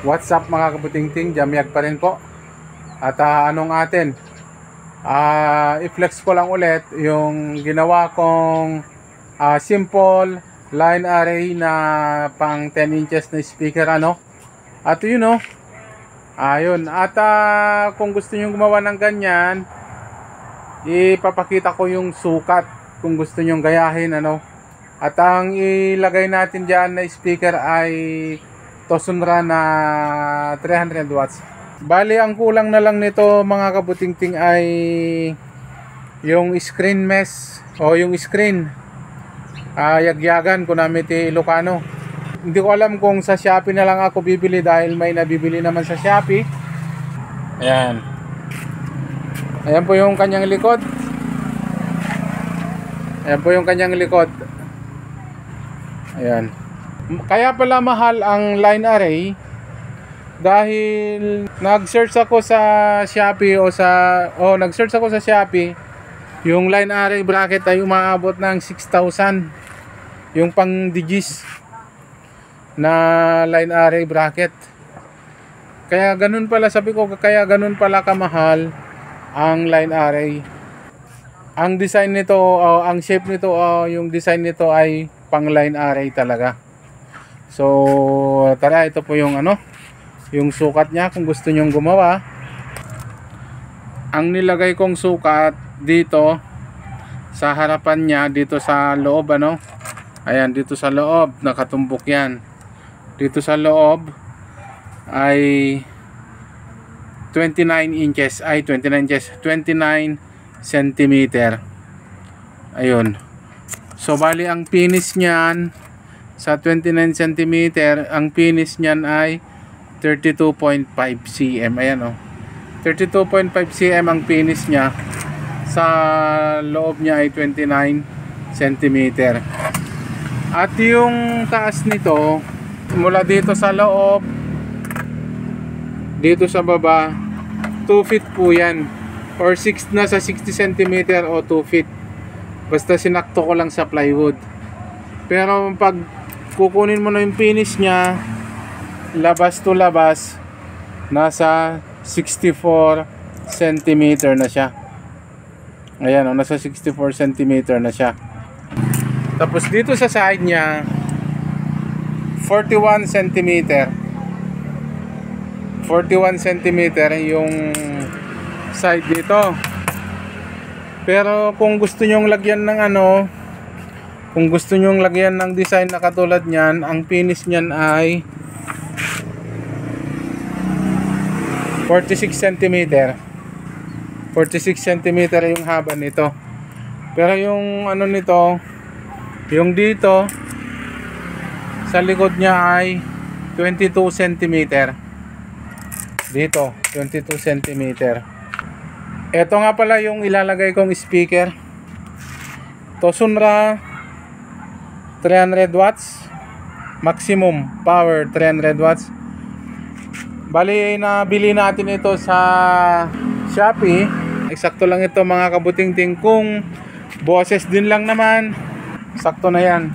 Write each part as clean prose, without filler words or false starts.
What's up mga kabutingting, Jamyag pa rin po. At anong atin? I-flex ko lang ulit yung ginawa kong simple line array na pang 10 inches na speaker At ayun. At kung gusto nyo gumawa ng ganyan, ipapakita ko yung sukat kung gusto nyo gayahin At ang ilagay natin dyan na speaker ay Tosonra na 300 watts. Bali, ang kulang na lang nito mga kabutingting ay yung screen mesh o yung screen. Yagyagan ko namin ti Ilocano. Hindi ko alam kung sa Shopee na lang ako bibili dahil may nabibili naman sa Shopee. Ayan. Ayan po yung kanyang likod. Ayan po yung kanyang likod. Ayan. Kaya pala mahal ang line array dahil nag-search ako sa Shopee nag-search ako sa Shopee. Yung line array bracket ay umaabot ng 6,000. Yung pang digis na line array bracket. Kaya ganun pala, sabi ko, kaya ganun pala kamahal ang line array. Ang design nito, ang shape nito, yung design nito ay pang line array talaga. So, tara, ito po yung yung sukat niya kung gusto nyong gumawa. Ang nilagay kong sukat dito sa harapan niya, dito sa loob Ayan, dito sa loob, nakatumbok yan. Dito sa loob ay 29 centimeter. Ayun. So, bali ang finish niyan sa 29 cm, ang finish niyan ay 32.5 cm. Ayan 32.5 cm ang finish niya. Sa loob niya ay 29 cm. At yung taas nito, mula dito sa loob, dito sa baba, 2 feet po yan. Or 6 na sa 60 cm o 2 feet. Basta sinakto ko lang sa plywood. Pero pag kukunin mo na yung finish niya, labas to labas, nasa 64 cm na siya. Ayan nasa 64 cm na siya. Tapos dito sa side niya, 41 cm. 41 cm yung side dito. Pero kung gusto nyong lagyan ng kung gusto nyong lagyan ng design na katulad nyan, ang finish nyan ay 46 cm. 46 cm yung haba nito. Pero yung nito, yung dito sa likod niya ay 22 cm. Dito, 22 cm. Ito nga pala yung ilalagay kong speaker. Tosonra 300 watts, maximum power 300 watts. Bali, nabili natin ito sa Shopee. Eksakto lang ito mga kabutingting. Kung boses din lang naman, sakto na yan.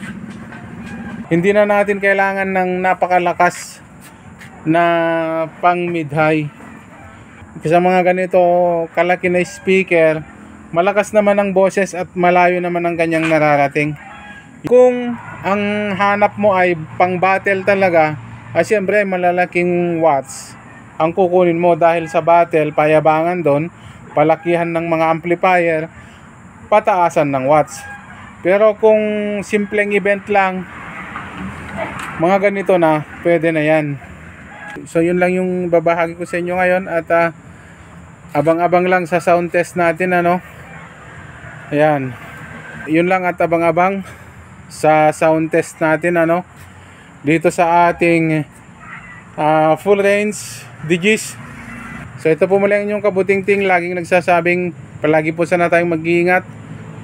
Hindi na natin kailangan ng napakalakas na pang mid-high. Sa mga ganito kalaki na speaker, malakas naman ang boses at malayo naman ang kanyang nararating. Kung ang hanap mo ay pang battle talaga, siyempre malalaking watts ang kukunin mo dahil sa battle, payabangan doon, palakihan ng mga amplifier, pataasan ng watts. Pero kung simpleng event lang, mga ganito na, pwede na yan. So yun lang yung babahagi ko sa inyo ngayon at abang-abang lang sa sound test natin Ayan. Yun lang at abang-abang sa sound test natin dito sa ating full range digis. So ito po muli ang inyong kabutingting, laging nagsasabing palagi po sana tayong mag-iingat.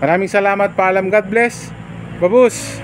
Maraming salamat, paalam, God bless, babus.